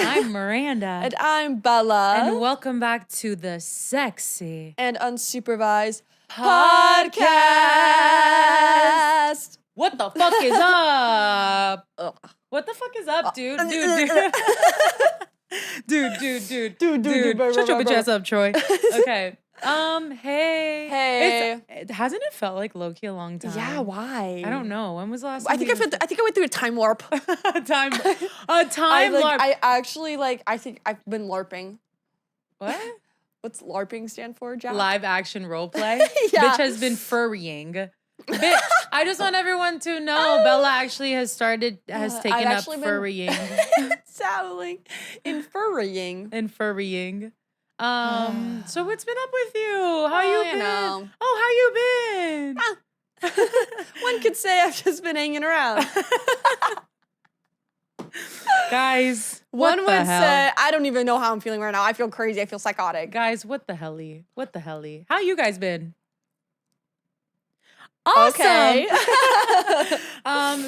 I'm Miranda. And I'm Bella. And welcome back to the Sexy and Unsupervised Podcast. What the fuck is up? What the fuck is up, dude? Dude. Dude. Shut your bitch ass up, Troy. Okay. Hey. Hasn't it felt like low-key a long time? Yeah, why? I don't know. When was the last time? I think I went through a time warp. Time warp. I think I've been LARPing. What? What's LARPing stand for, Jack? Live action role play. Yeah. Bitch has been furrying. Bitch, I just want everyone to know Bella actually has taken up furrying. Dabbling in furrying. So what's been up with you? How you been? Know. Oh, how you been? One could say I've just been hanging around. Guys, one would say I don't even know how I'm feeling right now. I feel crazy. I feel psychotic. Guys, what the helly? How you guys been? Awesome. Okay.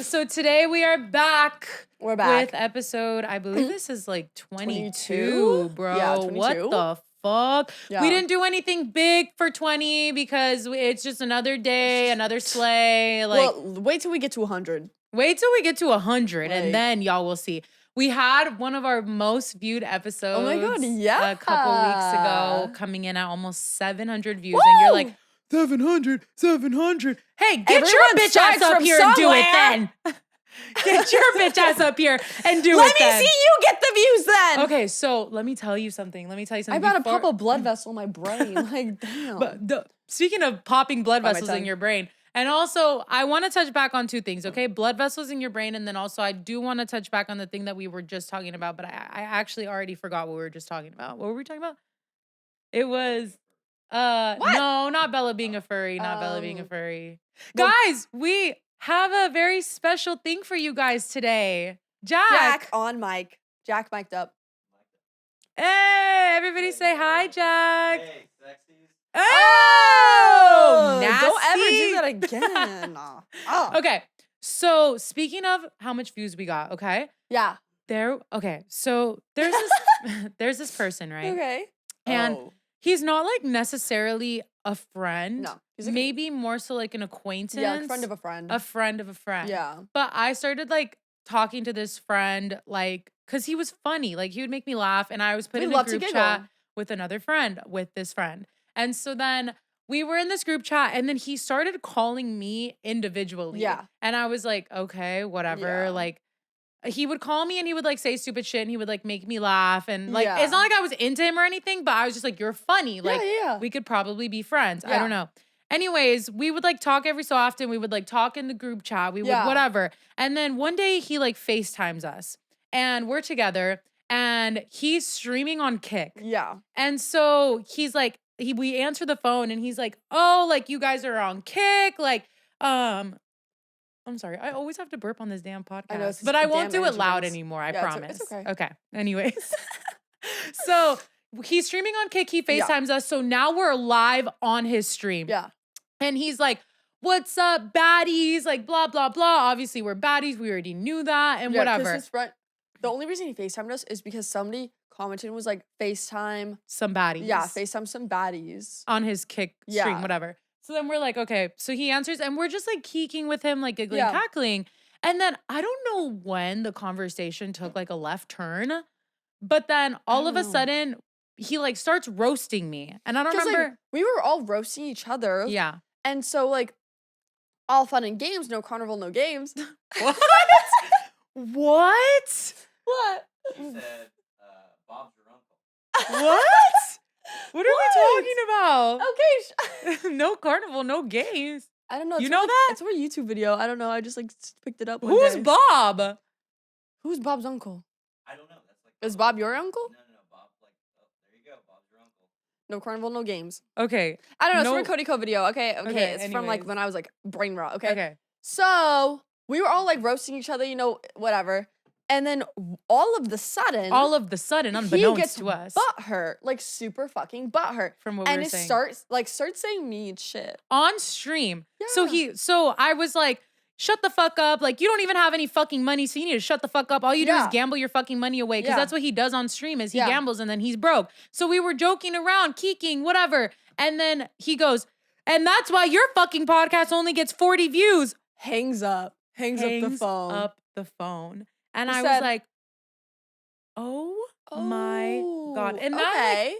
So today we are back. We're back with episode, I believe this is like 22, bro. Yeah, 22. What the fuck? Yeah. We didn't do anything big for 20 because it's just another day, another sleigh. Like, well, wait till we get to 100. Wait till we get to 100 and then y'all will see. We had one of our most viewed episodes. Oh my God, yeah. A couple weeks ago, coming in at almost 700 views. Woo! And you're like, 700. Hey, get your bitch ass up here and do it then. Get your bitch ass up here and do it then. Let me see you get the views then. Okay, so let me tell you something. I about to pop a blood vessel in my brain. Like, damn. But speaking of popping blood vessels in your brain, and also I want to touch back on two things, okay? Blood vessels in your brain, and then also I do want to touch back on the thing that we were just talking about, but I actually already forgot what we were just talking about. What were we talking about? It was... No, not Bella being a furry. Guys, we have a very special thing for you guys today. Jack on mic. Jack mic'd up. Hey, everybody say hi, Jack. Hey, sexies. Oh, nasty. Don't ever do that again. Okay, so speaking of how much views we got, okay? Yeah. So there's this person, right? Okay. And he's not like necessarily a friend. No. Maybe more so like an acquaintance. Yeah, like friend of a friend. A friend of a friend. Yeah. But I started like talking to this friend, like, cause he was funny. Like he would make me laugh. And I was put in a group chat with another friend, with this friend. And so then we were in this group chat and then he started calling me individually. Yeah. And I was like, okay, whatever. Yeah. Like, he would call me and he would like say stupid shit and he would like make me laugh and like it's not like I was into him or anything, but I was just like, you're funny. Like we could probably be friends. I don't know. Anyways, we would like talk every so often. We would like talk in the group chat. We would whatever. And then one day he like FaceTimes us and we're together and he's streaming on Kick. Yeah. And so he's like, we answer the phone and he's like, oh, like you guys are on Kick. Like, I'm sorry. I always have to burp on this damn podcast. I know, but I won't do it loud anymore. I promise. It's okay. Okay. Anyways. So he's streaming on Kick. He FaceTimes us. So now we're live on his stream. Yeah. And he's like, what's up, baddies? Like, blah, blah, blah. Obviously, we're baddies. We already knew that and whatever. His friend, the only reason he FaceTimed us is because somebody commented and was like, FaceTime. Some baddies. Yeah, FaceTime some baddies. On his Kick stream, whatever. So then we're like, okay. So he answers and we're just like geeking with him, like giggling, cackling. And then I don't know when the conversation took like a left turn, but then all of a sudden he like starts roasting me. And I don't remember. Like, we were all roasting each other. Yeah. And so like all fun and games, no carnival, no games. What? What? He said, Bob's your uncle. What? What are we talking about? Okay. No carnival, no games. I don't know. You know that? It's from a YouTube video. I don't know. I just like picked it up. Who's Bob? Who's Bob's uncle? I don't know. That's like. Is Bob your uncle? No. Bob, like, oh, there you go. Bob's your uncle. No carnival, no games. Okay. I don't know. It's from a Cody Co video. Okay. It's from like when I was like brain rot. Okay. So we were all like roasting each other, you know, whatever. And then all of the sudden, unbeknownst to us, butthurt, like super fucking butthurt from what we were saying. And it starts saying mean shit on stream. Yeah. So I was like, shut the fuck up. Like, you don't even have any fucking money, so you need to shut the fuck up. All you do is gamble your fucking money away, because that's what he does on stream is he gambles and then he's broke. So we were joking around, keeking, whatever. And then he goes, and that's why your fucking podcast only gets 40 views. Hangs up the phone. And I was like, oh my God. And that, like,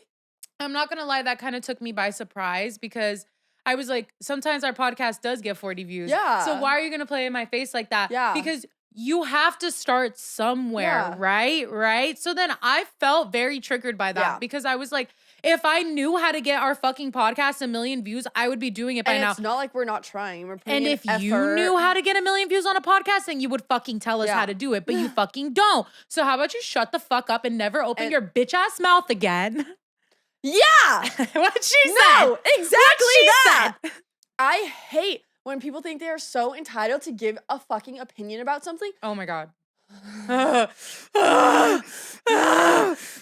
I'm not going to lie, that kind of took me by surprise, because I was like, sometimes our podcast does get 40 views. Yeah. So why are you going to play in my face like that? Yeah. Because you have to start somewhere, right? So then I felt very triggered by that, because I was like, if I knew how to get our fucking podcast 1 million views, I would be doing it by now. It's not like we're not trying. We're putting and in if effort. you knew how to get 1 million views on a podcast, then you would fucking tell us how to do it, but you fucking don't. So how about you shut the fuck up and never open your bitch ass mouth again? Yeah. What she said. No, exactly that. Said. I hate when people think they are so entitled to give a fucking opinion about something. Oh my God.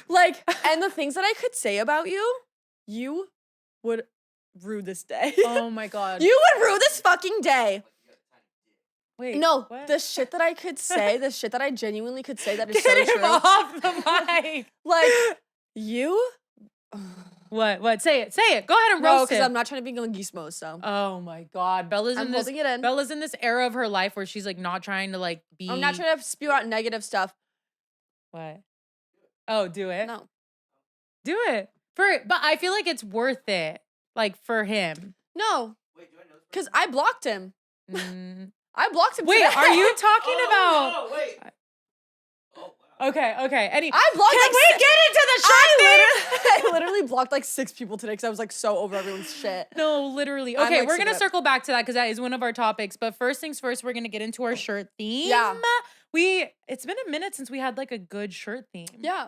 Like, and the things that I could say about you, you would rue this day. Oh my God. You would rue this fucking day. Wait, no, what? the shit that I could say, the shit that I genuinely could say that is so Get him true. off the mic. Like, you... What? Say it. Go ahead and roast No, it. because I'm not trying to be gizmo, so. Oh my God. Bella's in this era of her life where she's like not trying to like be. I'm not trying to spew out negative stuff. What? Oh, do it. No. Do it. But I feel like it's worth it. Like for him. No. Wait, do I know? Because I blocked him. I blocked him. Wait, today. are you talking about? No, wait. Okay. I blocked. Can we get into the shit? I literally blocked like 6 people today because I was like so over everyone's shit. No, literally. Okay, we're gonna circle back to that because that is one of our topics. But first things first, we're gonna get into our shirt theme. Yeah. It's been a minute since we had like a good shirt theme. Yeah.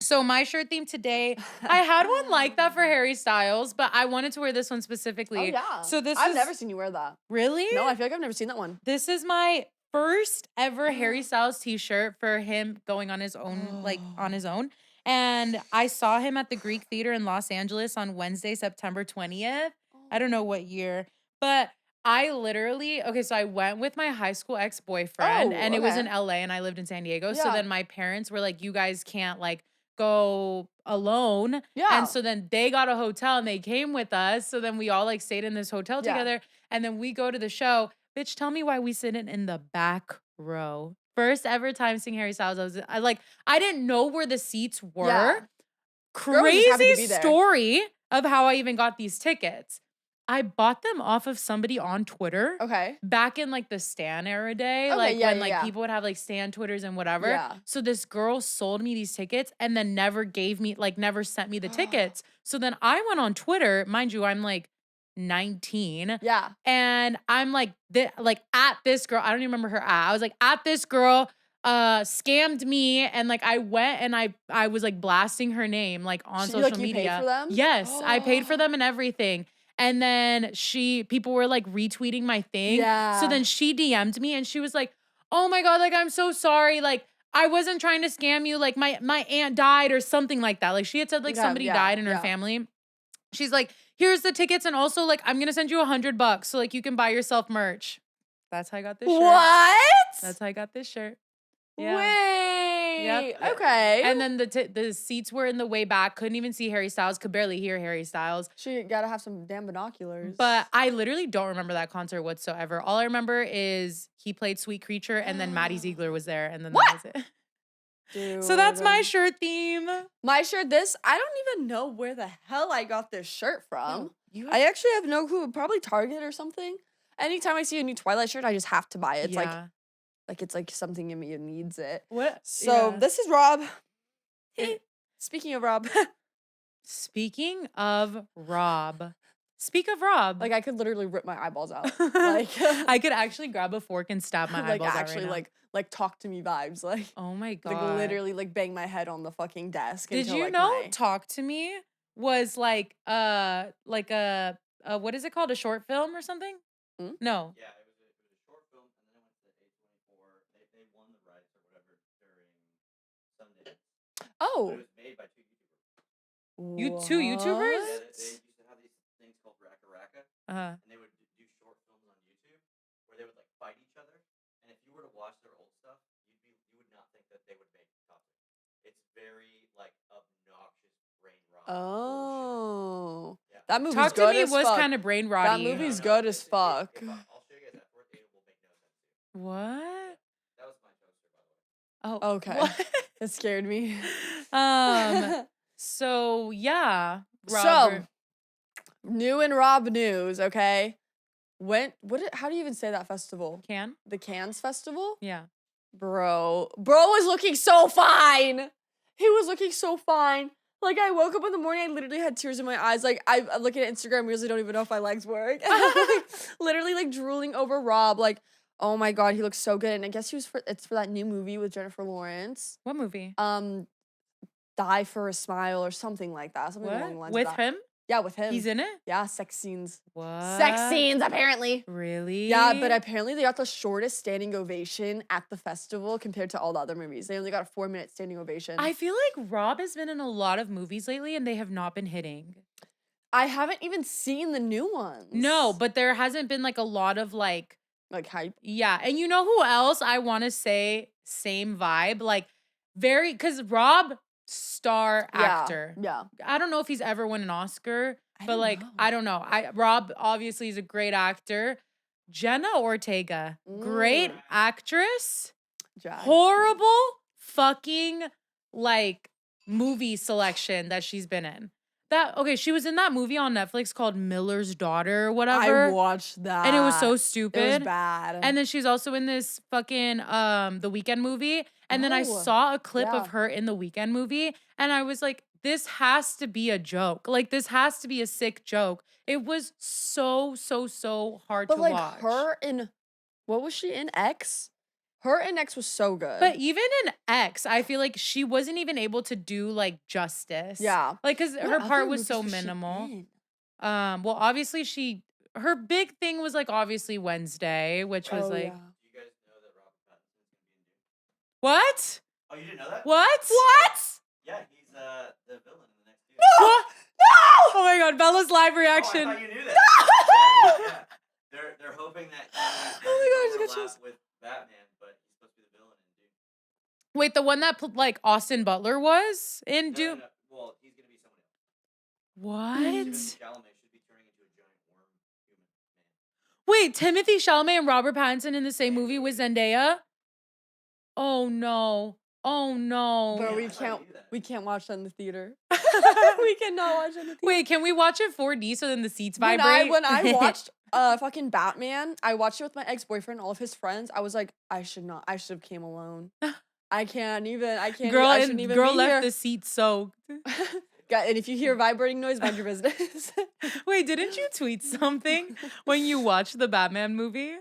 So my shirt theme today, I had one like that for Harry Styles, but I wanted to wear this one specifically. Oh yeah. So I've never seen you wear that. Really? No, I feel like I've never seen that one. This is my first ever Harry Styles t-shirt for him going on his own, on his own. And I saw him at the Greek Theater in Los Angeles on Wednesday, September 20th. I don't know what year, but I literally, so I went with my high school ex-boyfriend and it was in LA and I lived in San Diego. Yeah. So then my parents were like, you guys can't like go alone. Yeah. And so then they got a hotel and they came with us. So then we all like stayed in this hotel together and then we go to the show. Bitch, tell me why we sitting in the back row. First ever time seeing Harry Styles. I didn't know where the seats were. Yeah. Crazy story of how I even got these tickets. I bought them off of somebody on Twitter. Okay. Back in like the Stan era day. Okay, when people would have like Stan Twitters and whatever. Yeah. So this girl sold me these tickets and then never sent me the tickets. So then I went on Twitter. Mind you, I'm like 19. Yeah. And I'm like at this girl. I don't even remember her at. I was like at this girl scammed me and like I went and I was like blasting her name like on social media. You paid for them? Yes, I paid for them and everything. And then people were like retweeting my thing. Yeah. So then she DM'd me and she was like, "Oh my God, like I'm so sorry. Like I wasn't trying to scam you. Like my aunt died or something like that." Like she had said like somebody died in her family. She's like, "Here's the tickets and also like I'm gonna send you $100 so like you can buy yourself merch." That's how I got this shirt. What? That's how I got this shirt. Yeah. Wait. Yep. Okay. And then the seats were in the way back. Couldn't even see Harry Styles. Could barely hear Harry Styles. She gotta have some damn binoculars. But I literally don't remember that concert whatsoever. All I remember is he played Sweet Creature and then Maddie Ziegler was there and then that was it. Dude. So that's my shirt theme. My shirt, I don't even know where the hell I got this shirt from. I actually have no clue. Probably Target or something. Anytime I see a new Twilight shirt, I just have to buy it. It's it's like something in me needs it. What? So this is Rob. Speaking of Rob. Speak of Rob. Like I could literally rip my eyeballs out. Like I could actually grab a fork and stab my eyeballs out right now. Like talk to me vibes. Like oh my God. Like literally like bang my head on the fucking desk. Did you know Talk to Me was like a what is it called? A short film or something? Hmm? No. Yeah, it was a short film and then it went to A24. They won the rights or whatever during Sundance. Oh. But it was made by 2 YouTubers. Two YouTubers? Yeah, they used to have these things called Raka Raka. And they would do short films on YouTube where they would like fight each other. that they would make toxic. It's very like obnoxious brain rot. Oh. Yeah. That movie's Talk good to me as was fuck. kind of brain rotty. That movie's good as fuck. I'll show you guys afterwards. It will make no sense to you. What? That was my toaster, by the way. Oh, Okay. what? That scared me. So yeah, Robert. So, new and Rob news, okay? How do you even say that festival? The Cannes Festival? Yeah. Bro was looking so fine. He was looking so fine. Like, I woke up in the morning, I literally had tears in my eyes. Like, I'm looking at Instagram reels, I don't even know if my legs work. Literally, like, drooling over Rob. Like, oh my God, he looks so good. And I guess it's for that new movie with Jennifer Lawrence. What movie? Die for a Smile or something like that. Something along the lines of that. With him? Yeah, with him. He's in it? Yeah, sex scenes. What? Sex scenes, apparently. Really? Yeah, but apparently they got the shortest standing ovation at the festival compared to all the other movies. They only got a 4-minute standing ovation. I feel like Rob has been in a lot of movies lately and they have not been hitting. I haven't even seen the new ones. No, but there hasn't been like a lot of like hype. Yeah, and you know who else I want to say same vibe? Like because Rob, star actor. Yeah. I don't know if he's ever won an Oscar, but like, I don't know. Rob obviously is a great actor. Jenna Ortega, great actress. Horrible fucking like movie selection that she's been in. She was in that movie on Netflix called Miller's Daughter or whatever. I watched that. And it was so stupid. It was bad. And then she's also in this fucking The Weeknd movie. And then I saw a clip of her in The Weeknd movie. And I was like, this has to be a joke. Like, this has to be a sick joke. It was so hard to watch. But like her in, what was she in? X? Her in X was so good. But even in X, I feel like she wasn't even able to do like justice. Yeah. Like, because her part was so minimal. Well, obviously her big thing was like obviously Wednesday, which was like. Do you guys know that Robert Pattinson is going to be in Dune? What? Oh, you didn't know that? What? Yeah, he's the villain in the next Dune. No! No! Oh my God, Bella's live reaction. Oh, I thought you knew that. Yeah. They're hoping that he overlap with Batman, but he's supposed to be the villain in Dune. Wait, the one that like Austin Butler was in Dune? No. Well, he's gonna be someone else. What? Timothée Chalamet should be turning into a giant worm human man. Wait, Timothée Chalamet and Robert Pattinson in the same movie with Zendaya? Oh no. Oh no. Bro, we can't watch that in the theater. We cannot watch it in the theater. Wait, can we watch it 4D so then the seats vibrate? When I watched fucking Batman, I watched it with my ex-boyfriend, all of his friends. I was like, I should have came alone. I shouldn't even Girl be left here. the seat soaked. And if you hear vibrating noise, mind your business. Wait, didn't you tweet something when you watched the Batman movie?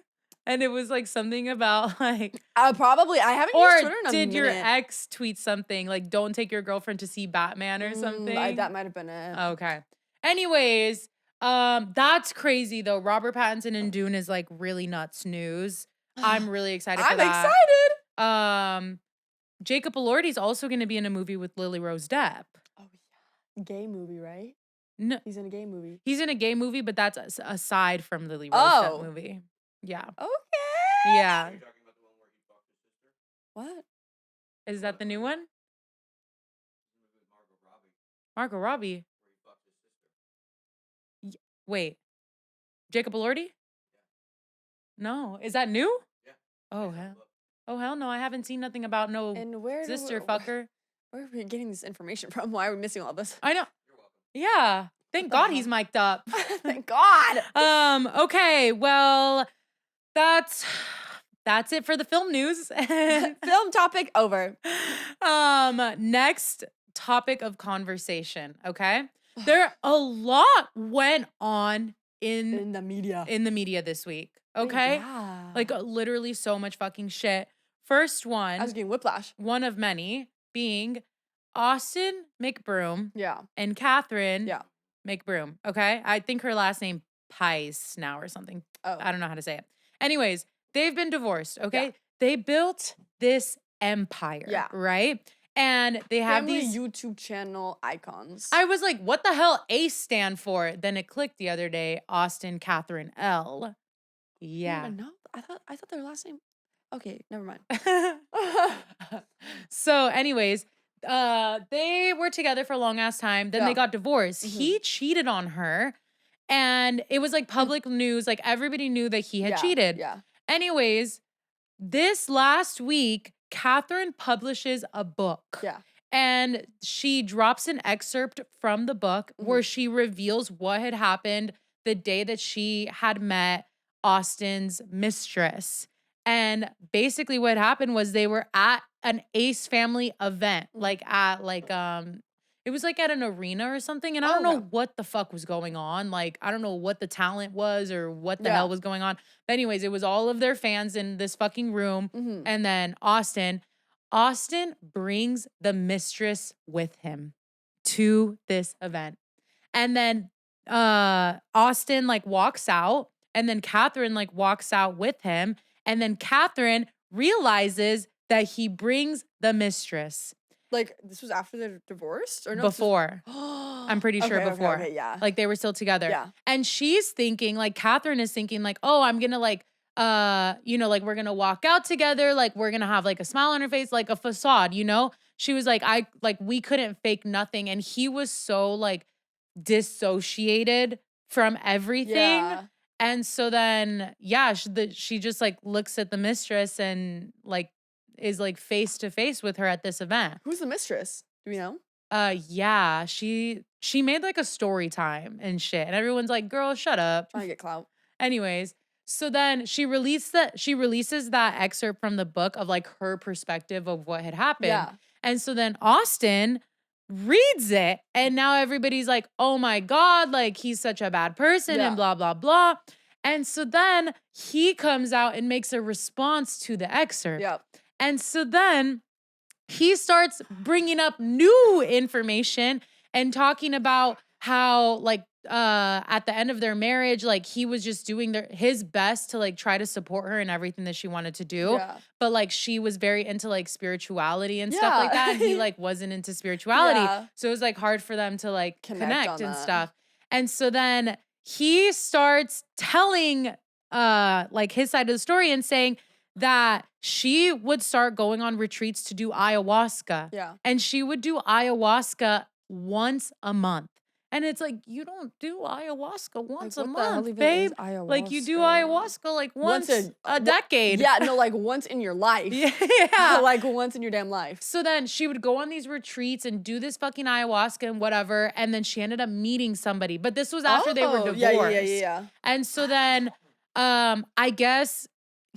And it was like something about like probably I haven't or used Twitter in a did minute. your ex tweet something like don't take your girlfriend to see Batman or something? That might have been it. Okay. Anyways, that's crazy though. Robert Pattinson in Dune is like really nuts news. I'm really excited for that. I'm excited. Jacob Elordi's also going to be in a movie with Lily Rose Depp. Oh yeah, gay movie, right? No, he's in a gay movie. He's in a gay movie, but that's aside from Lily Rose Depp movie. Yeah. Okay. Yeah. Are you talking about the one where he fucked his sister? What? Is that the new one? Margot Robbie. Where he fucked his sister. Wait. Jacob Elordi? Yeah. No. Is that new? Yeah. Oh hell. Oh hell no! I haven't seen nothing about no sister fucker. Where are we getting this information from? Why are we missing all this? I know. You're welcome. Yeah. Thank God he's mic'd up. Thank God. Okay. Well, that's it for the film news. Film topic over. Next topic of conversation. Okay. A lot went on in the media. In the media this week. Okay. Yeah. Like literally so much fucking shit. First one. I was getting whiplash. One of many being Austin McBroom. Yeah. And Catherine. Yeah. McBroom. Okay. I think her last name Pice now or something. Oh. I don't know how to say it. Anyways, they've been divorced. Okay. Yeah. They built this empire. Yeah. Right. And they have these YouTube channel icons. I was like, what the hell ACE stand for? Then it clicked the other day. Austin Catherine L. Yeah. No, I thought their last name. Okay, never mind. So, anyways, they were together for a long ass time. Then they got divorced. He cheated on her, and it was like public news. Like everybody knew that he had cheated. Yeah. Anyways, this last week, Catherine publishes a book. Yeah. And she drops an excerpt from the book where she reveals what had happened the day that she had met Austin's mistress. And basically what happened was they were at an Ace family event, it was like at an arena or something. And I don't know what the fuck was going on. Like, I don't know what the talent was or what the hell was going on. But anyways, it was all of their fans in this fucking room. And then Austin brings the mistress with him to this event. And then Austin like walks out, and then Catherine like walks out with him. And then Catherine realizes that he brings the mistress. Like, this was after they're divorced? Or no? Before. I'm pretty sure before. Okay, yeah. Like, they were still together. Yeah. And she's thinking, like, Catherine is thinking, like, oh, I'm gonna, like, we're gonna walk out together. Like, we're gonna have, like, a smile on her face, like a facade, you know? She was like, we couldn't fake nothing. And he was so, like, dissociated from everything. Yeah. And so then, she just, like, looks at the mistress and, like, is like face to face with her at this event. Who's the mistress? Do we know? Yeah, she made like a story time and shit, and everyone's like, "Girl, shut up." Trying to get clout. Anyways, so then she releases that excerpt from the book of like her perspective of what had happened. Yeah. And so then Austin reads it, and now everybody's like, "Oh my God, like he's such a bad person," and blah blah blah. And so then he comes out and makes a response to the excerpt. Yep. And so then he starts bringing up new information and talking about how, like, at the end of their marriage, like, he was just doing his best to, like, try to support her in everything that she wanted to do. Yeah. But, like, she was very into, like, spirituality and stuff like that. And he, like, wasn't into spirituality. Yeah. So it was, like, hard for them to, like, connect and that. stuff. And so then he starts telling, like, his side of the story and saying that she would start going on retreats to do ayahuasca. Yeah. And she would do ayahuasca once a month. And it's like, you don't do ayahuasca once a month, babe. Like, you do ayahuasca like once a decade. Yeah, no, like once in your life. Yeah. Like once in your damn life. So then she would go on these retreats and do this fucking ayahuasca and whatever. And then she ended up meeting somebody. But this was after they were divorced. Yeah. And so then I guess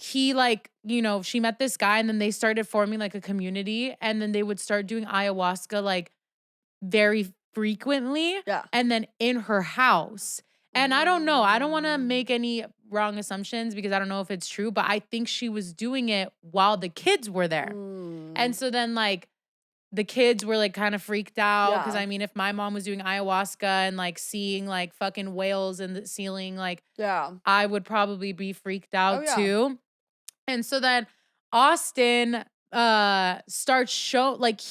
he, like, you know, she met this guy and then they started forming like a community, and then they would start doing ayahuasca like very frequently. Yeah. And then in her house. And I don't know. I don't want to make any wrong assumptions because I don't know if it's true, but I think she was doing it while the kids were there. And so then, like, the kids were like kind of freaked out because I mean, if my mom was doing ayahuasca and like seeing like fucking whales in the ceiling, like, I would probably be freaked out too. And so then Austin starts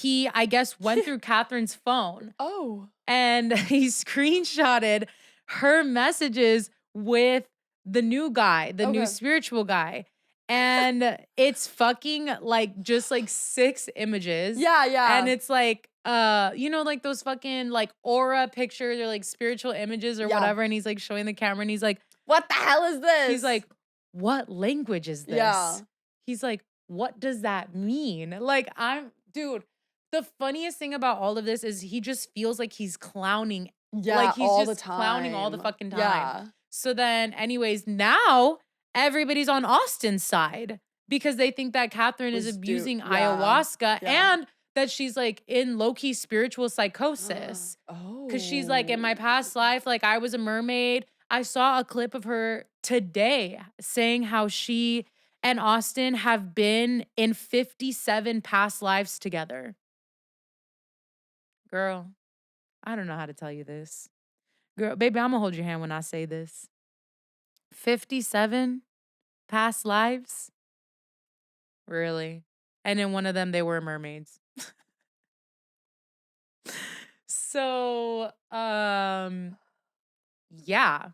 he, I guess, went through Catherine's phone. Oh. And he screenshotted her messages with the new guy, the new spiritual guy. And it's fucking like just like 6 images. Yeah. And it's like, you know, like those fucking like aura pictures or like spiritual images or whatever. And he's like showing the camera and he's like, what the hell is this? He's like, what language is this? Yeah. He's like, what does that mean? Like, dude, the funniest thing about all of this is he just feels like he's clowning. Yeah, like he's all just the time. clowning all the fucking time. Yeah. So then, anyways, now everybody's on Austin's side because they think that Catherine is abusing ayahuasca and that she's like in low-key spiritual psychosis. Because she's like, in my past life, like I was a mermaid. I saw a clip of her today saying how she and Austin have been in 57 past lives together. Girl, I don't know how to tell you this. Girl, baby, I'm gonna hold your hand when I say this. 57 past lives? Really? And in one of them, they were mermaids. So, yeah.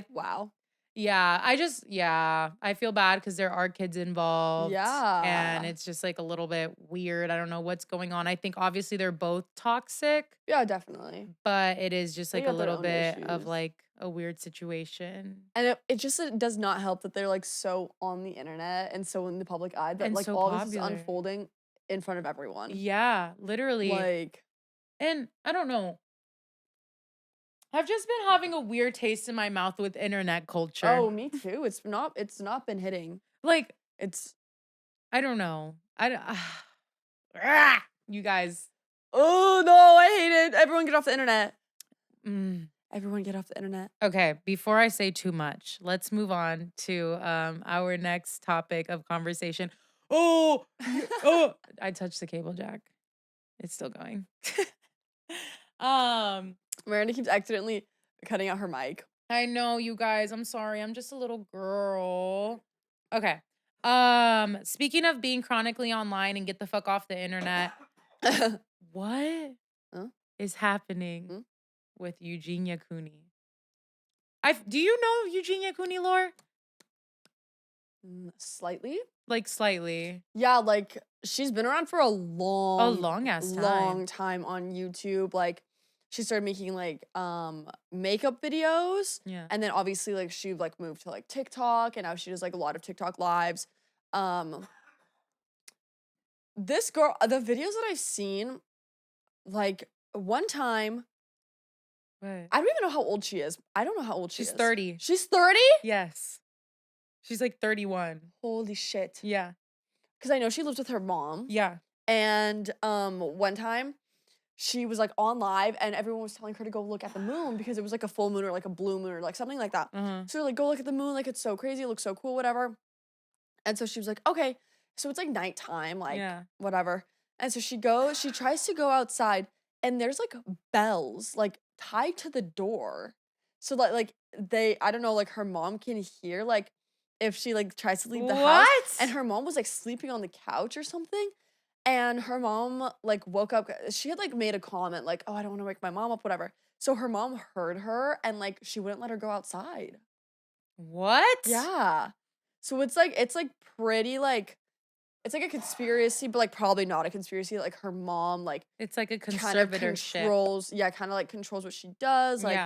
Wow. Yeah, I feel bad because there are kids involved. Yeah. And it's just like a little bit weird. I don't know what's going on. I think obviously they're both toxic. Yeah, definitely. But it is just like a little bit of issues. like a weird situation. And it does not help that they're like so on the internet and so in the public eye that And like so all this is popular. unfolding in front of everyone. Yeah, literally. Like, and I don't know. I've just been having a weird taste in my mouth with internet culture. Oh, me too. It's not been hitting. Like, I don't know. You guys. Oh no, I hate it. Everyone get off the internet. Everyone get off the internet. Okay, before I say too much, let's move on to our next topic of conversation. Oh, I touched the cable jack. It's still going. Miranda keeps accidentally cutting out her mic. I know, you guys. I'm sorry. I'm just a little girl. Okay. Speaking of being chronically online and get the fuck off the internet. What is happening with Eugenia Cooney? Do you know Eugenia Cooney, Lore? Slightly. Like slightly. Yeah, like she's been around for a long ass time. Long time on YouTube. Like she started making like makeup videos. Yeah. And then obviously like she like moved to like TikTok and now she does like a lot of TikTok lives. This girl, the videos that I've seen, like one time, what? I don't even know how old she is. I don't know how old she is. She's 30. She's 30? Yes. She's like 31. Holy shit. Yeah. Because I know she lives with her mom. Yeah. And one time she was like on live and everyone was telling her to go look at the moon because it was like a full moon or like a blue moon or like something like that. So they're like, go look at the moon, like it's so crazy, it looks so cool, whatever. And so she was like, okay. So it's like nighttime, like whatever. And so she tries to go outside and there's like bells like tied to the door. So that like I don't know, like her mom can hear like if she like tries to leave the house. And her mom was like sleeping on the couch or something. And her mom like woke up. She had like made a comment like, oh, I don't want to wake my mom up, whatever. So her mom heard her and like she wouldn't let her go outside. What? Yeah. So it's like pretty like it's like a conspiracy, but like probably not a conspiracy. Like her mom like it's like a conservatorship. Kind of like controls what she does. Like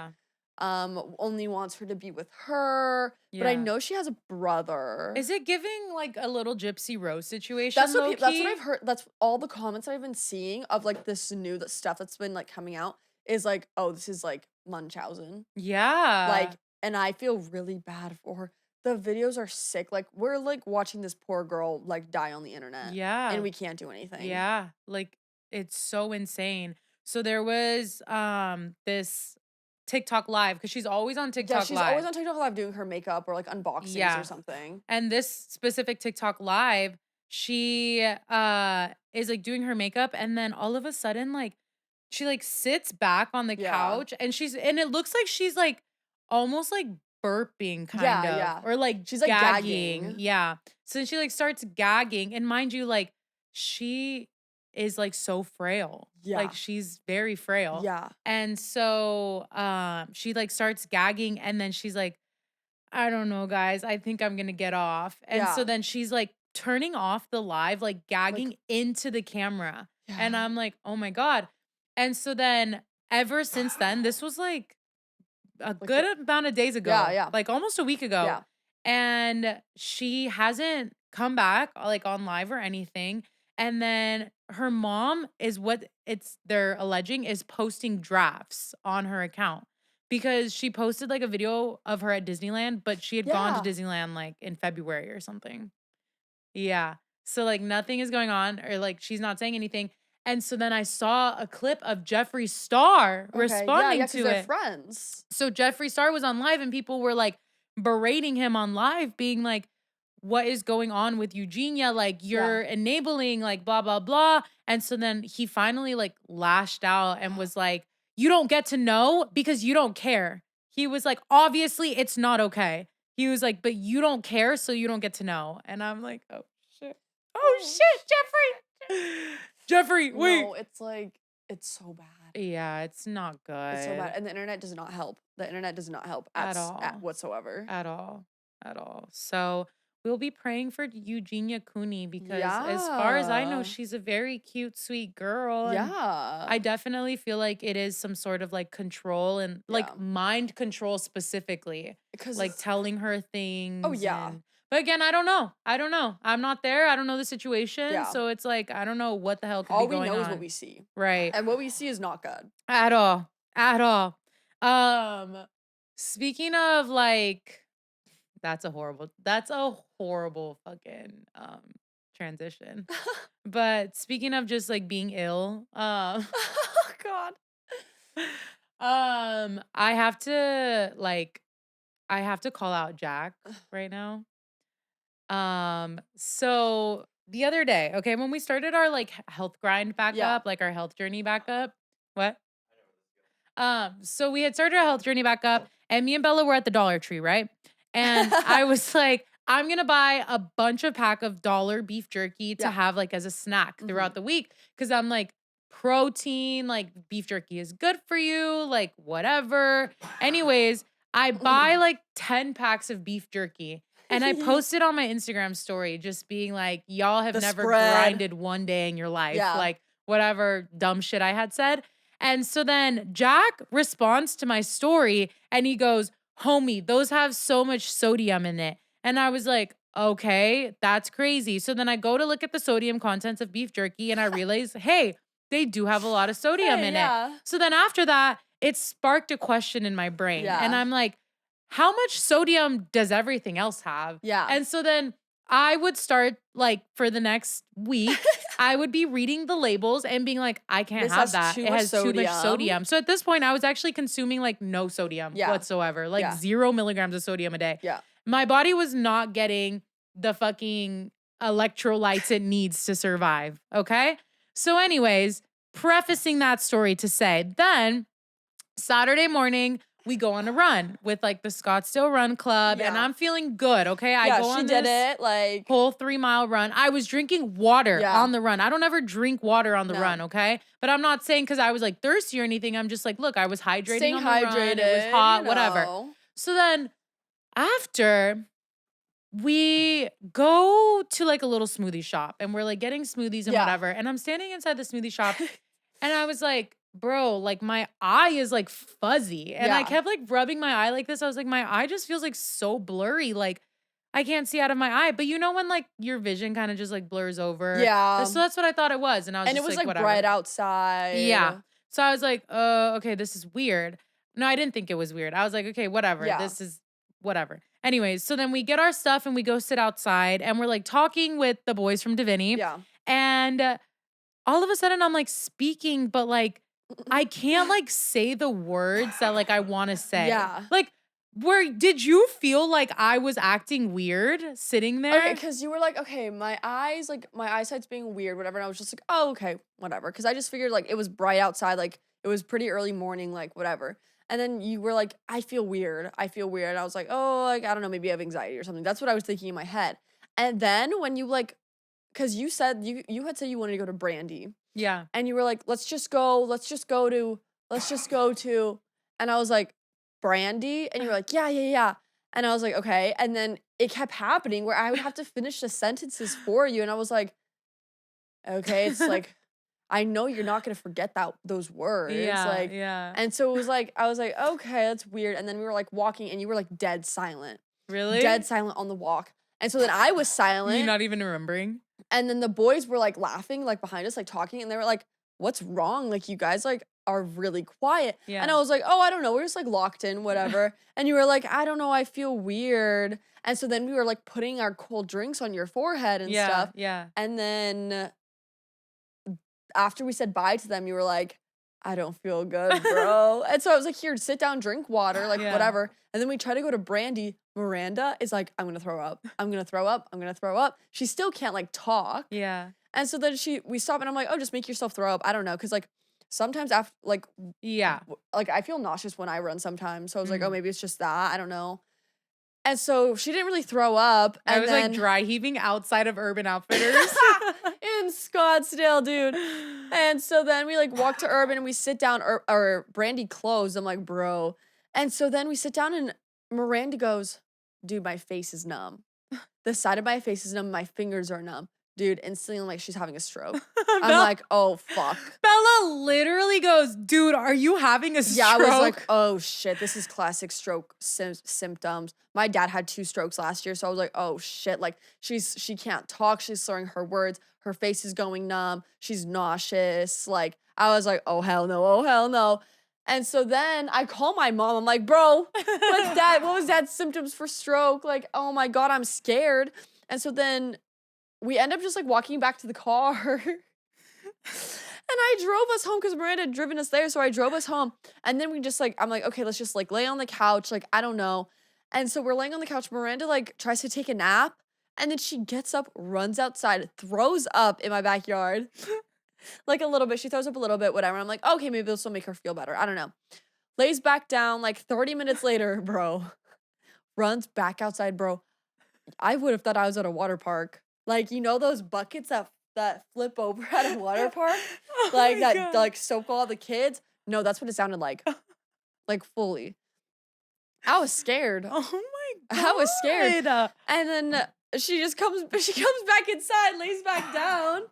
only wants her to be with her. But I know she has a brother. Is it giving like a little Gypsy Rose situation? That's what I've heard. That's all the comments I've been seeing of like this new stuff that's been like coming out is like, oh, this is like Munchausen. Yeah. Like, and I feel really bad for her. The videos are sick. Like we're like watching this poor girl like die on the internet. Yeah. And we can't do anything. Yeah. Like it's so insane. So there was this TikTok live because she's always on TikTok live. Yeah, she's always on TikTok live doing her makeup or like unboxings or something. And this specific TikTok live, she is like doing her makeup and then all of a sudden like she like sits back on the couch and it looks like she's like almost like burping kind of or like she's like gagging. Yeah. So she like starts gagging and mind you like she is like so frail. Yeah. Like she's very frail. Yeah. And so she like starts gagging and then she's like, I don't know, guys. I think I'm gonna get off. And so then she's like turning off the live, like gagging into the camera. Yeah. And I'm like, oh my God. And so then ever since then, this was like a good amount of days ago. Yeah. Like almost a week ago. Yeah. And she hasn't come back like on live or anything. And then her mom is they're alleging is posting drafts on her account because she posted like a video of her at Disneyland, but she had gone to Disneyland like in February or something. Yeah. So like nothing is going on or like she's not saying anything. And so then I saw a clip of Jeffree Star responding to it. They're friends. So Jeffree Star was on live and people were like berating him on live being like, what is going on with Eugenia? Like you're enabling like blah, blah, blah. And so then he finally like lashed out and was like, you don't get to know because you don't care. He was like, obviously it's not okay. He was like, but you don't care. So you don't get to know. And I'm like, oh shit. Oh shit, Jeffree. Jeffree, wait. No, it's like, it's so bad. Yeah, it's not good. It's so bad. And the internet does not help. The internet does not help at all. Whatsoever. At all. So we'll be praying for Eugenia Cooney because as far as I know, she's a very cute, sweet girl. Yeah. I definitely feel like it is some sort of like control and like mind control specifically. Like telling her things. Oh, yeah. But again, I don't know. I'm not there. I don't know the situation. Yeah. So it's like, I don't know what the hell could be going on. All we know is what we see. Right. And what we see is not good. At all. Speaking of like, that's a horrible fucking transition. But speaking of just like being ill, oh God. I have to call out Jack right now. So the other day, okay, when we started our like health grind back up, like our health journey back up. What? So we had started our health journey back up, and me and Bella were at the Dollar Tree, right? And I was like, I'm gonna buy a bunch of pack of $1 beef jerky to have like as a snack throughout the week. Cause I'm like, protein, like beef jerky is good for you, like whatever. Anyways, I buy like 10 packs of beef jerky. And I posted on my Instagram story just being like, y'all have never grinded one day in your life. Like whatever dumb shit I had said. And so then Jack responds to my story and he goes, homie, those have so much sodium in it. And I was like, okay, that's crazy. So then I go to look at the sodium contents of beef jerky and I realize, hey, they do have a lot of sodium in it. So then after that, it sparked a question in my brain. And I'm like, how much sodium does everything else have? Yeah. And so then I would start like for the next week, I would be reading the labels and being like, I can't have that. It has too much sodium. So at this point, I was actually consuming like no sodium whatsoever, like 0 milligrams of sodium a day. Yeah. My body was not getting the fucking electrolytes it needs to survive. Okay. So anyways, prefacing that story to say, then Saturday morning, we go on a run with like the Scottsdale Run Club and I'm feeling good. Okay. I go on this whole 3-mile run. I was drinking water on the run. I don't ever drink water on the run. Okay. But I'm not saying cause I was like thirsty or anything. I'm just like, look, I was hydrating on the run. It was hot, whatever. So then after we go to like a little smoothie shop and we're like getting smoothies and whatever. And I'm standing inside the smoothie shop and I was like, bro, like my eye is like fuzzy. And I kept like rubbing my eye like this. I was like, my eye just feels like so blurry. Like I can't see out of my eye. But you know when like your vision kind of just like blurs over? Yeah. So that's what I thought it was. And I was just like, whatever. Bright outside. Yeah. So I was like, okay, this is weird. No, I didn't think it was weird. I was like, okay, whatever. This is whatever. Anyways, so then we get our stuff and we go sit outside and we're like talking with the boys from Divinity. Yeah. And all of a sudden I'm like speaking, but like, I can't like say the words that like I want to say. Yeah. Like, did you feel like I was acting weird sitting there? Okay, because you were like, okay, my eyesight's being weird, whatever. And I was just like, oh, okay, whatever. Because I just figured like it was bright outside, like it was pretty early morning, like whatever. And then you were like, I feel weird. I was like, oh, like, I don't know, maybe I have anxiety or something. That's what I was thinking in my head. And then when you like, because you said, you had said you wanted to go to Brandy. Yeah. And you were like, let's just go to, and I was like, Brandy? And you were like, yeah. And I was like, okay. And then it kept happening where I would have to finish the sentences for you. And I was like, okay, it's like, I know you're not going to forget those words. Yeah, like, yeah. And so it was like, I was like, okay, that's weird. And then we were like walking and you were like dead silent. Really? Dead silent on the walk. And so then I was silent. You're not even remembering? And then the boys were like laughing, like behind us, like talking. And they were like, what's wrong? Like you guys like are really quiet. Yeah. And I was like, oh, I don't know. We're just like locked in, whatever. And you were like, I don't know. I feel weird. And so then we were like putting our cold drinks on your forehead and stuff. Yeah. And then after we said bye to them, you were like, I don't feel good, bro. And so I was like, here, sit down, drink water, like whatever. And then we try to go to Brandy. Miranda is like, I'm gonna throw up. She still can't like talk. Yeah. And so then we stop and I'm like, oh, just make yourself throw up. I don't know. Cause like sometimes after like, like I feel nauseous when I run sometimes. So I was like, oh, maybe it's just that. I don't know. And so she didn't really throw up. And I was like dry heaving outside of Urban Outfitters. In in Scottsdale, dude. And so then we like walk to Urban and we sit down, or Brandy closed. I'm like, bro. And so then we sit down and Miranda goes, dude, my face is numb. The side of my face is numb. My fingers are numb. Dude, instantly I'm like, she's having a stroke. I'm like, oh, fuck. Bella literally goes, dude, are you having a stroke? Yeah, I was like, oh, shit. This is classic stroke symptoms. My dad had 2 strokes last year, so I was like, oh, shit. Like, she can't talk. She's slurring her words. Her face is going numb. She's nauseous. Like, I was like, oh, hell no. Oh, hell no. And so then I call my mom. I'm like, bro, what's that? What was that symptoms for stroke? Like, oh, my God, I'm scared. And so then we end up just like walking back to the car. And I drove us home because Miranda had driven us there. So I drove us home. And then we just like, I'm like, okay, let's just like lay on the couch. Like, I don't know. And so we're laying on the couch. Miranda like tries to take a nap. And then she gets up, runs outside, throws up in my backyard. Like a little bit. She throws up a little bit, whatever. I'm like, okay, maybe this will make her feel better. I don't know. Lays back down like 30 minutes later, bro. Runs back outside, bro. I would have thought I was at a water park. Like, you know those buckets that flip over at a water park? Oh like that God. like soak all the kids? No, that's what it sounded like. Like fully. I was scared. Oh my God. I was scared. And then she comes back inside, lays back down.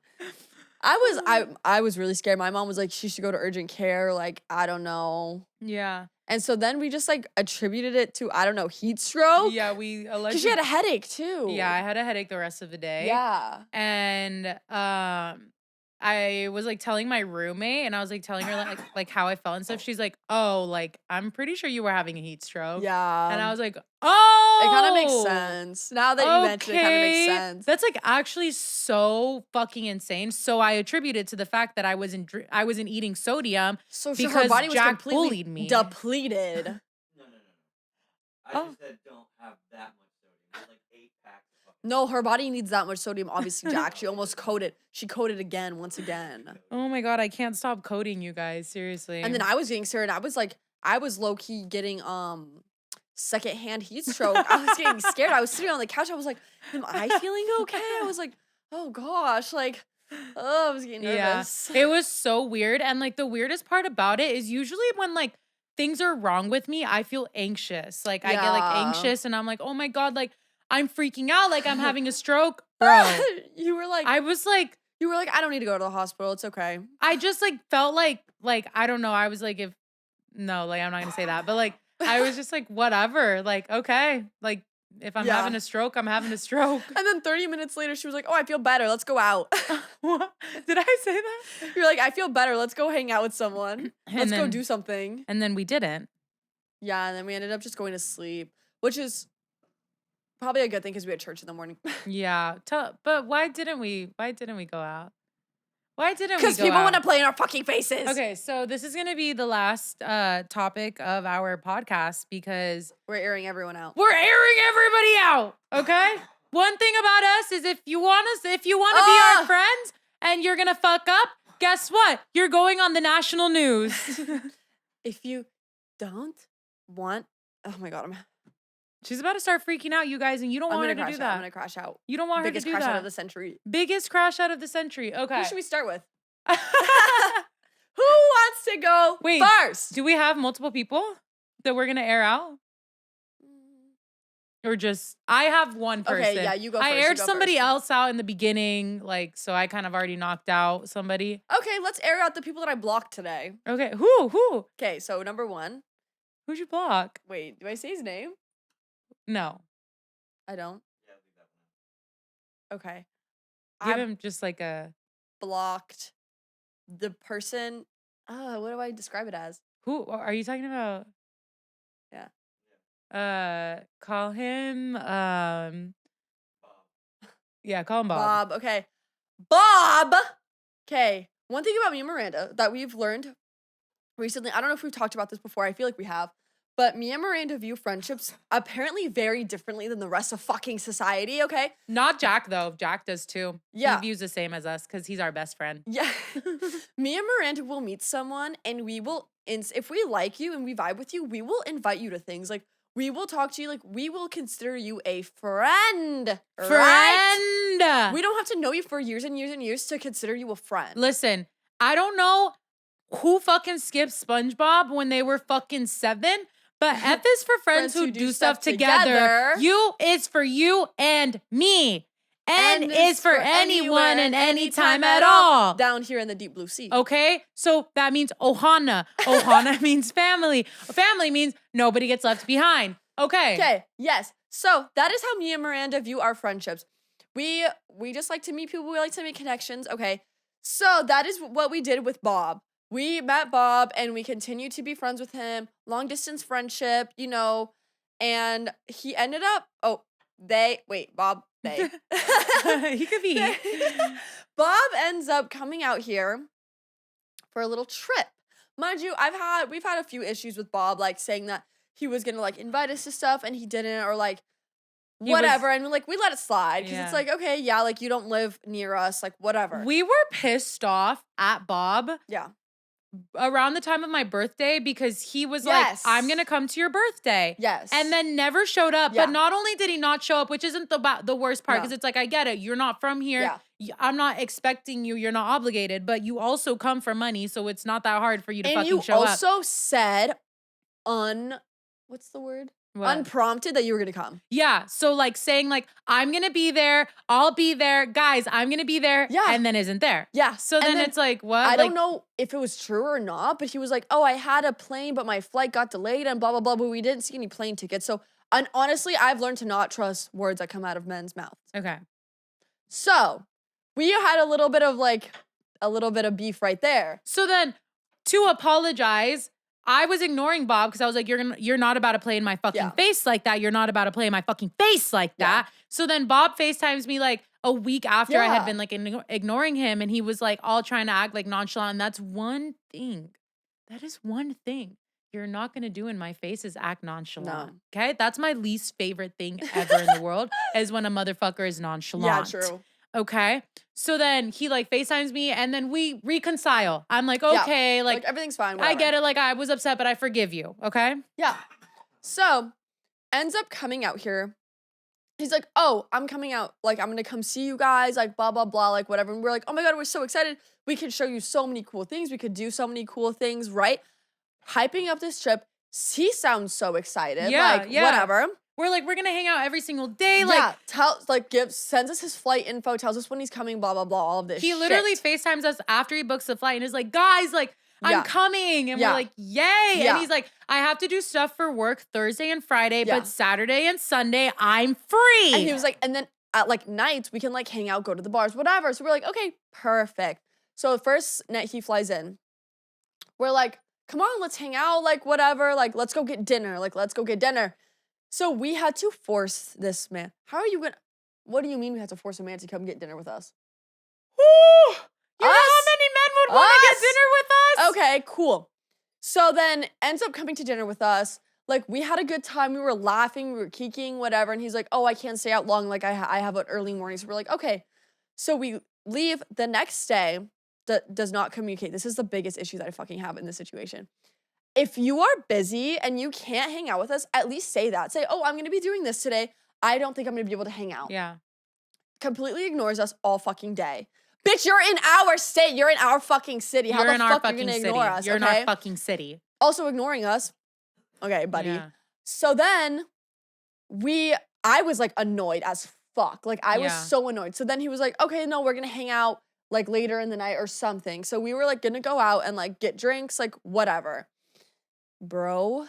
I was really scared. My mom was like, she should go to urgent care. Like, I don't know. Yeah. And so then we just like attributed it to, I don't know, heat stroke. Yeah, we allegedly. Because she had a headache too. Yeah, I had a headache the rest of the day. Yeah. And I was like telling my roommate, and I was like telling her like how I felt and stuff. She's like, "Oh, like I'm pretty sure you were having a heat stroke." Yeah. And I was like, "Oh, it kind of makes sense. Now that you mention it, kind of makes sense. That's like actually so fucking insane." So I attribute it to the fact that I wasn't eating sodium because her body was Jack completely bullied me. Depleted. No. I just said don't have that much sodium. There's like 8 packs. No, her body needs that much sodium, obviously, Jack. She almost coded. She coded again, once again. Oh my God, I can't stop coding, you guys. Seriously. And then I was getting scared. I was low-key getting secondhand heat stroke. I was getting scared. I was sitting on the couch. I was like, am I feeling okay? I was like, oh gosh, like, oh, I was getting nervous. Yeah, it was so weird. And like the weirdest part about it is usually when like things are wrong with me, I feel anxious. Like I get like anxious and I'm like, oh my God, like I'm freaking out. Like I'm having a stroke. Bro. You were like, I don't need to go to the hospital. It's okay. I just like felt like, I don't know. I was like, I'm not going to say that, but like, I was just like, whatever. Like, okay. Like if I'm having a stroke, I'm having a stroke. And then 30 minutes later, she was like, oh, I feel better. Let's go out. What? Did I say that? You're like, I feel better. Let's go hang out with someone. Let's go do something. And then we didn't. Yeah. And then we ended up just going to sleep, which is probably a good thing because we had church in the morning. Yeah. But why didn't we go out? Why didn't we go out? Because people want to play in our fucking faces. Okay, so this is going to be the last topic of our podcast because we're airing everyone out. We're airing everybody out, okay? One thing about us is if you want to be our friends and you're going to fuck up, guess what? You're going on the national news. If you don't want, oh my God, she's about to start freaking out, you guys, and you don't want her to do that. I'm going to crash out. You don't want her to do that. Biggest crash out of the century. Biggest crash out of the century. Okay. Who should we start with? Who wants to go first? Do we have multiple people that we're going to air out? Or just, I have one person. Okay, yeah, you go first. I aired somebody else out in the beginning, like, so I kind of already knocked out somebody. Okay, let's air out the people that I blocked today. Okay, who? Okay, so number 1. Who'd you block? Wait, do I say his name? No. I don't? Okay. Give him just like a... Blocked the person, what do I describe it as? Who, are you talking about? Yeah. Call him, yeah, call him Bob. Bob, okay. Bob! Okay, one thing about me and Miranda that we've learned recently, I don't know if we've talked about this before, I feel like we have, but me and Miranda view friendships apparently very differently than the rest of fucking society, okay? Not Jack, though. Jack does, too. Yeah. He views the same as us because he's our best friend. Yeah. Me and Miranda will meet someone and we will, if we like you and we vibe with you, we will invite you to things. Like, we will talk to you. Like, we will consider you a friend. Friend! We don't have to know you for years and years and years to consider you a friend. Listen, I don't know who fucking skipped SpongeBob when they were fucking 7, but F is for friends who do stuff together. U is for you and me. N is for anyone and anytime at all. Down here in the deep blue sea. Okay? So that means Ohana. Ohana means family. Family means nobody gets left behind. Okay. Okay, yes. So that is how me and Miranda view our friendships. We just like to meet people. We like to make connections. Okay. So that is what we did with Bob. We met Bob and we continued to be friends with him. Long distance friendship, you know, and he ended up, Bob, they. He could be. Bob ends up coming out here for a little trip. Mind you, we've had a few issues with Bob, like saying that he was gonna like invite us to stuff and he didn't, or like whatever, and like we let it slide because it's like, okay, yeah, like you don't live near us, like whatever. We were pissed off at Bob. Yeah. Around the time of my birthday because he was like, I'm going to come to your birthday. Yes. And then never showed up. Yeah. But not only did he not show up, which isn't the worst part because it's like, I get it. You're not from here. Yeah. I'm not expecting you. You're not obligated. But you also come for money. So it's not that hard for you to fucking show up. And you also said what's the word? What? Unprompted that you were going to come. Yeah. So like saying like, I'm going to be there. I'll be there. Guys, I'm going to be there. Yeah. And then isn't there. Yeah. So then it's like, what? I don't know if it was true or not, but he was like, oh, I had a plane, but my flight got delayed and blah, blah, blah. But we didn't see any plane tickets. So honestly, I've learned to not trust words that come out of men's mouths. Okay. So we had a little bit of beef right there. So then to apologize, I was ignoring Bob because I was like, you're not about to play in my fucking face like that. You're not about to play in my fucking face like that. So then Bob FaceTimes me like a week after I had been like ignoring him, and he was like all trying to act like nonchalant. And that's one thing. That is one thing you're not going to do in my face is act nonchalant. No. Okay? That's my least favorite thing ever in the world is when a motherfucker is nonchalant. Yeah, true. Okay. So then he like FaceTimes me and then we reconcile. I'm like, okay, like everything's fine. Whatever. I get it. Like I was upset, but I forgive you. Okay. Yeah. So ends up coming out here. He's like, oh, I'm coming out. Like, I'm going to come see you guys, like blah, blah, blah, like whatever. And we're like, oh my God, we're so excited. We could show you so many cool things. We could do so many cool things, right? Hyping up this trip. He sounds so excited. Yeah. Like, whatever. We're like, we're going to hang out every single day. Sends us his flight info, tells us when he's coming, blah, blah, blah, all of this He literally FaceTimes us after he books the flight and is like, guys, like, I'm coming. And we're like, yay. Yeah. And he's like, I have to do stuff for work Thursday and Friday, but Saturday and Sunday, I'm free. And he was like, and then at like nights, we can like hang out, go to the bars, whatever. So we're like, okay, perfect. So the first night he flies in, we're like, come on, let's hang out, like whatever. Like, let's go get dinner. So we had to force this man. What do you mean we had to force a man to come get dinner with us? Ooh, you know how many men would want to get dinner with us? Okay, cool. So then ends up coming to dinner with us. Like, we had a good time. We were laughing. We were kikiing, whatever. And he's like, oh, I can't stay out long. Like, I have an early morning. So we're like, okay. So we leave the next day. Does not communicate. This is the biggest issue that I fucking have in this situation. If you are busy and you can't hang out with us, at least say that. Say, oh, I'm going to be doing this today. I don't think I'm going to be able to hang out. Yeah. Completely ignores us all fucking day. Bitch, you're in our state. You're in our fucking city. How the fuck are you going to ignore us? You're in our fucking city. Also ignoring us. Okay, buddy. Yeah. So then I was like annoyed as fuck. Like I was so annoyed. So then he was like, okay, no, we're going to hang out like later in the night or something. So we were like going to go out and like get drinks, like whatever. Bro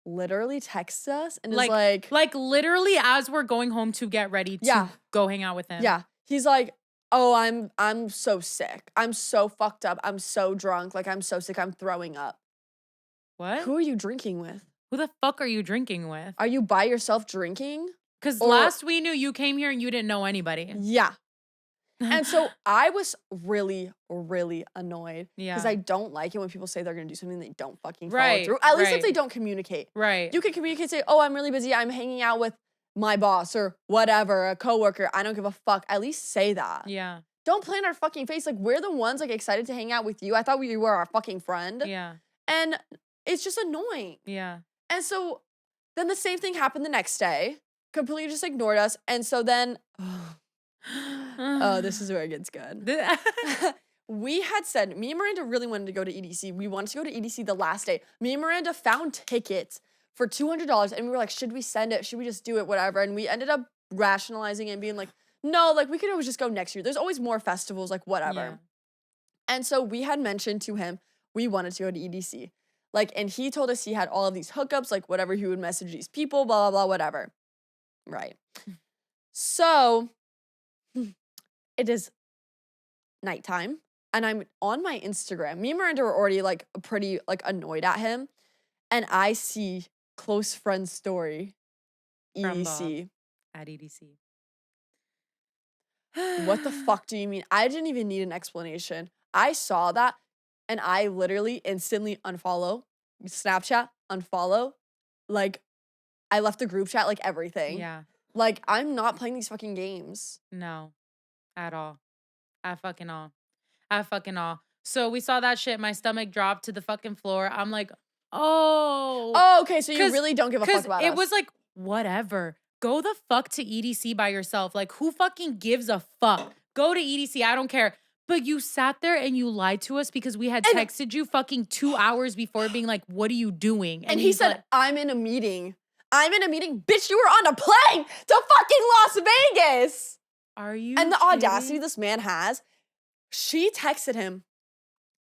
literally texts us and is like literally as we're going home to get ready to go hang out with him. Yeah. He's like, oh, I'm so sick. I'm so fucked up. I'm so drunk. Like I'm so sick. I'm throwing up. What? Who are you drinking with? Who the fuck are you drinking with? Are you by yourself drinking? Because last we knew you came here and you didn't know anybody. Yeah. And so I was really, really annoyed. Yeah. Because I don't like it when people say they're going to do something they don't fucking follow through. At least if they don't communicate. Right. You can communicate, say, oh, I'm really busy. I'm hanging out with my boss or whatever, a coworker. I don't give a fuck. At least say that. Yeah. Don't play in our fucking face. Like, we're the ones, like, excited to hang out with you. I thought you were our fucking friend. Yeah. And it's just annoying. Yeah. And so then the same thing happened the next day. Completely just ignored us. And so then Oh, this is where it gets good. We had said, me and Miranda really wanted to go to EDC. We wanted to go to EDC the last day. Me and Miranda found tickets for $200 and we were like, should we send it? Should we just do it? Whatever. And we ended up rationalizing and being like, no, like we could always just go next year. There's always more festivals, like whatever. Yeah. And so we had mentioned to him, we wanted to go to EDC. Like, and he told us he had all of these hookups, like whatever, he would message these people, blah, blah, blah, whatever. Right. So it is nighttime and I'm on my Instagram. Me and Miranda were already like pretty like annoyed at him. And I see close friend story, EDC. At EDC. What the fuck do you mean? I didn't even need an explanation. I saw that and I literally instantly unfollow, Snapchat, unfollow. Like, I left the group chat, like everything. Yeah. Like, I'm not playing these fucking games. No, at all. At fucking all. At fucking all. So we saw that shit. My stomach dropped to the fucking floor. I'm like, oh. Oh, okay. So you really don't give a fuck about it us. Was like, whatever. Go the fuck to EDC by yourself. Like, who fucking gives a fuck? Go to EDC. I don't care. But you sat there and you lied to us because we had texted you fucking 2 hours before being like, what are you doing? And he said, like, I'm in a meeting. I'm in a meeting. Bitch, you were on a plane to fucking Las Vegas. Are you And the kidding? audacity this man has. She texted him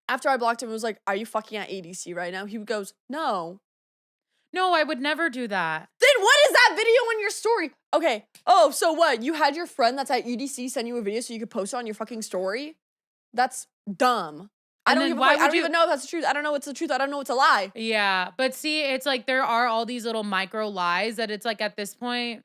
after I blocked him and was like, are you fucking at EDC right now? He goes, no. No, I would never do that. Then what is that video on your story? Okay. Oh, so what? You had your friend that's at EDC send you a video so you could post it on your fucking story? That's dumb. I don't even know if that's the truth. I don't know what's the truth. I don't know what's a lie. Yeah, but see, it's like there are all these little micro lies that it's like at this point,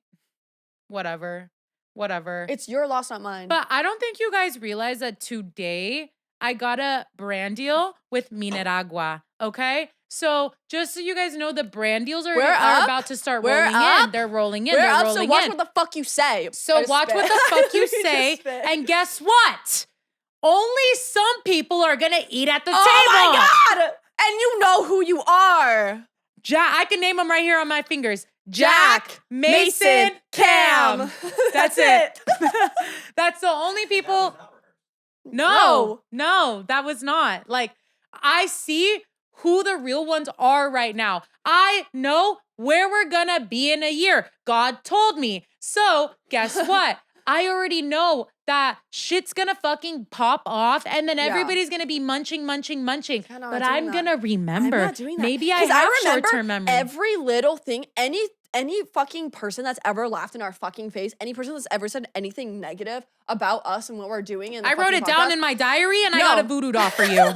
whatever. It's your loss, not mine. But I don't think you guys realize that today I got a brand deal with Mineragua, okay? So just so you guys know, the brand deals are about to start rolling in. They're rolling in. They're rolling in. So watch what the fuck you say. So watch what the fuck you say. And guess what? Only some people are gonna eat at the table. Oh my God! And you know who you are. I can name them right here on my fingers. Jack, Mason, Cam. That's it. That's the only people. No, that was not. Like, I see who the real ones are right now. I know where we're gonna be in a year. God told me. So guess what? I already know that shit's gonna fucking pop off and then everybody's gonna be munching. But I'm gonna remember. I'm not doing that. Maybe I have short-term memory. Every little thing, any fucking person that's ever laughed in our fucking face, any person that's ever said anything negative about us and what we're doing. In the I wrote it down in my diary and I got a voodoo doll for you.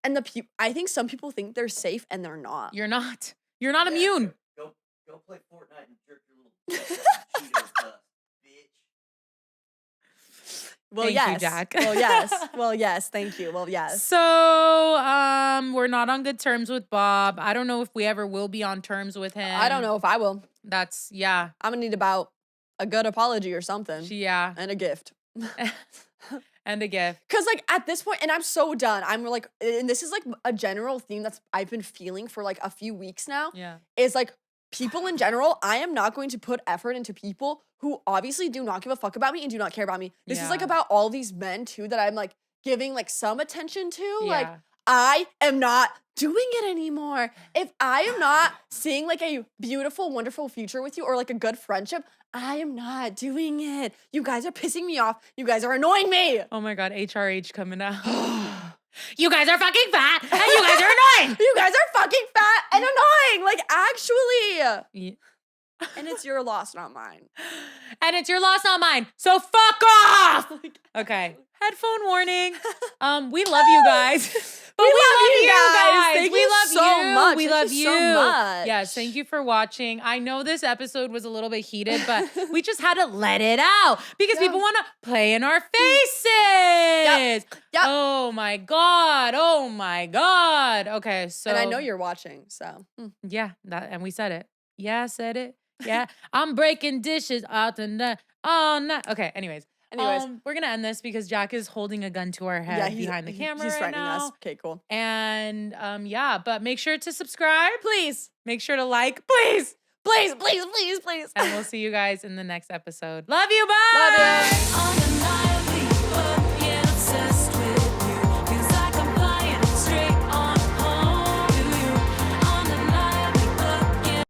And I think some people think they're safe and they're not. You're not. You're not immune. Go play Fortnite and jerk your little Cheetos cup, bitch. Well, thank you, Jack. Well, yes. Thank you. Well, yes. So, we're not on good terms with Bob. I don't know if we ever will be on terms with him. I don't know if I will. Yeah. I'm gonna need about a good apology or something. Yeah. And a gift. And a gift. Because, like, at this point, and I'm so done. I'm like, and this is like a general theme that's I've been feeling for like a few weeks now. Yeah. Is like, people in general, I am not going to put effort into people who obviously do not give a fuck about me and do not care about me. This is like about all these men too that I'm like giving like some attention to. Yeah. Like, I am not doing it anymore. If I am not seeing like a beautiful, wonderful future with you or like a good friendship, I am not doing it. You guys are pissing me off. You guys are annoying me. Oh my God, HRH coming out. You guys are fucking fat and you guys are annoying. You guys are fucking fat and annoying. Like, actually. Yeah. And it's your loss, not mine. And it's your loss, not mine. So fuck off. Okay. Headphone warning. We love you guys. But we love you guys. Thank you so much. We love you so much. Yes, thank you for watching. I know this episode was a little bit heated, but we just had to let it out because people want to play in our faces. Yep. Oh my God. Okay, so. And I know you're watching, so. Yeah, and we said it. Yeah, I said it. Yeah, I'm breaking dishes out tonight. Oh, no. Okay, anyways. We're going to end this because Jack is holding a gun to our head behind the camera. He's threatening us. Okay, cool. And but make sure to subscribe. Please. Make sure to like. Please. Please, please, please, please. And we'll see you guys in the next episode. Love you. Bye. Love you.